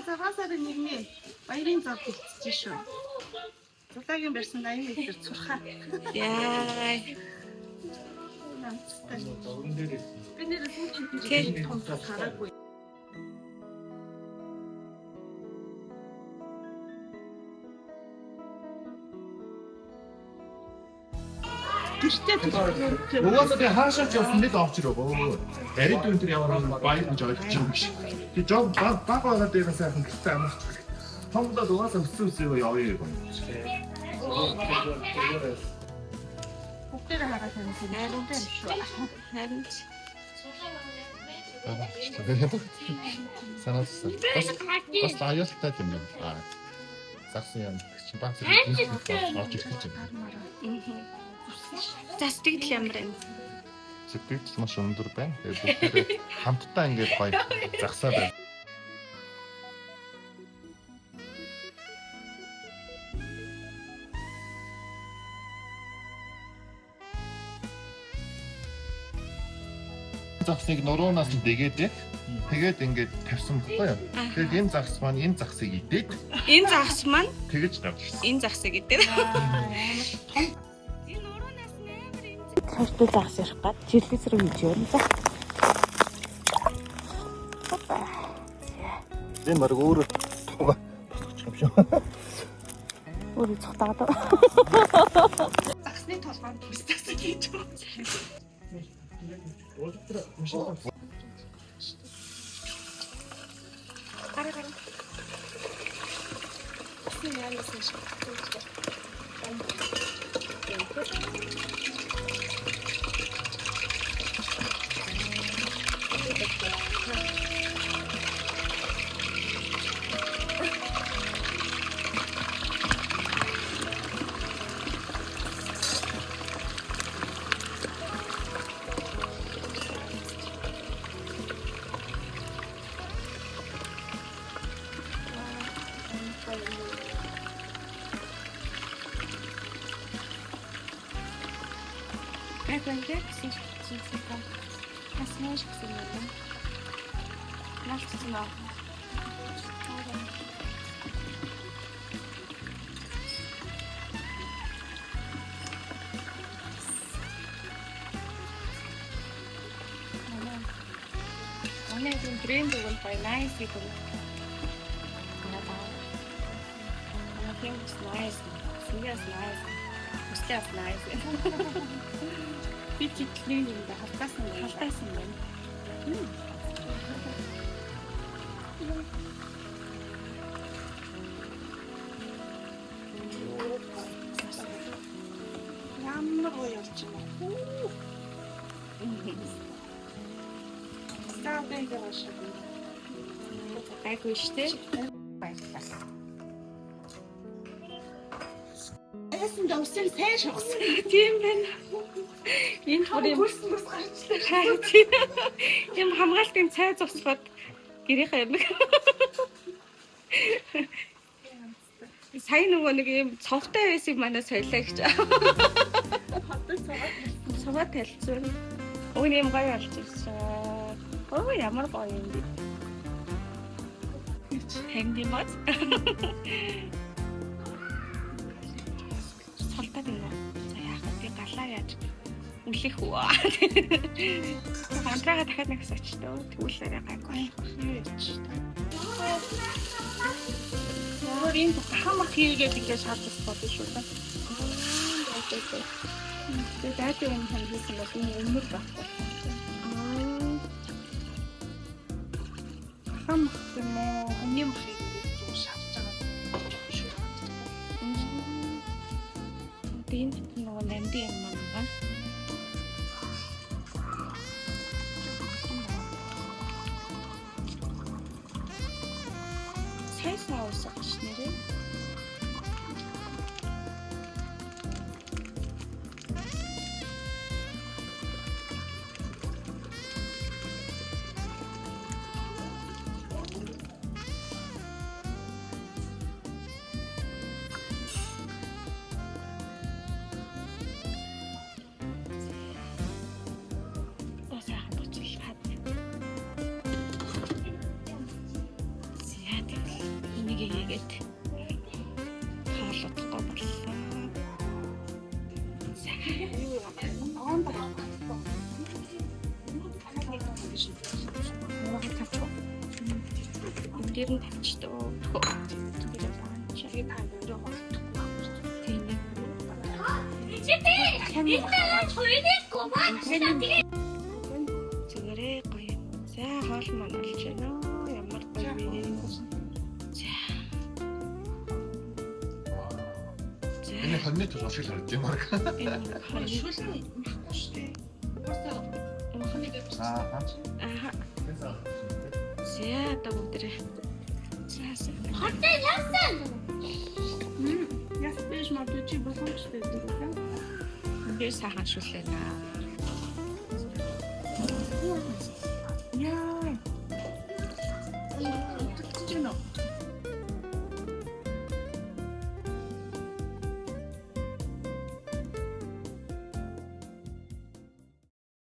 цагаан сарын 1-ний баярын зав бэлтжиж шүү. Зулагийн барьсан 80 литр цурхаа. Яа. Би нэрээ сүүчтэй том хараагүй. Угаасаа би хаашаач явсан нэг авч ирөө. Арид өндөр ямар баяр гэж ойлгож байгаа юм шиг. Би жоо баг байгаа дээр сайхан гэртээ амарч. Томдод угаасаа өссөн явъя гэх юм. Бүгдээ хараад байсан. Найруулсан шүү. Харин Санаасан. Бас аюултай юм байна. Загсан юм чи баг зэрэг авч ирэх гэж байна. За сэтгэл ямар байна? Сэтгэл маш өндөр байна. Тэгээд бүгдээ хамтдаа ингээд гоё загсаа байна. Загсыг нуруунаас дэгээд тэгээд ингээд тавьсан баггүй юу. Тэгээд энэ загс маань энэ загсыг идээд Энэ загс маань тэгэж гарч ирсэн. энэ загсыг гэдэг. Хаштай загс ярих гад жилээс рүү хийж явна. Энэ баг өөрөө туга юм шиг. Өөрөө цогтаагаад. Загсны толгойд бүс загсыг хийж байгаа. Агонжээ гэсэн чинь бас нэж гэсэн юм. Наалцсан аа. Онегийн брэнд өгөн файнанс гэдэг. It's nice. Serious nice. It's nice. Би чиглэн юм да халтаасан байна. Ямар гоё явж байна. Стаадын гарашаа. Айгүй штэ. Яасан давсан сайн шогсон. Тийм байна. Энэ бүрийн Хөрсөн бас гарчлаа. юм хамгаалтын цай зогсоход гэрийнхээ юм. Сайн нөгөө нэг юм цовтой байсан манай соёлоо гэж. Цовоо талцсан. Өөний юм гоё болж ирсэн. Оо ямар гоё юм бэ. Хэндимэт. Солтод юм. За яах вэ? Галаа яаж үлэх үү? Хамтрага дахиад нэг сочтой. Тэгвэл арай гайгүй. Өөр энэ хамаг хийгээд ингэж шаардсан бодсон шүү дээ. Тэгээд дайт юм хийсэн бол энэ өмнөд байхгүй. Хамаг юм уу? Хамгийн хийгээд шаарч байгаа шүү. Тийм нөгөө намдын юм байна. Сайсан уусгаж нэрээ. дээр нь тавьчихдаг. Тэгээд чагийг паавраа болтгоо. Тийм нэг. Зүгээрээ гоё. За хоол маань болж байна. Ямар гоё вэ? Энэ хоньны тул ашиг харж юм аа. Шүлэн махгүй шүү дээ. Просто Аа. Аа. За одоо бүгдээ. За. яс биш мод чи боломжтой гэдэг. Би сайхан шүлээнэ. Яа. Чи нөө.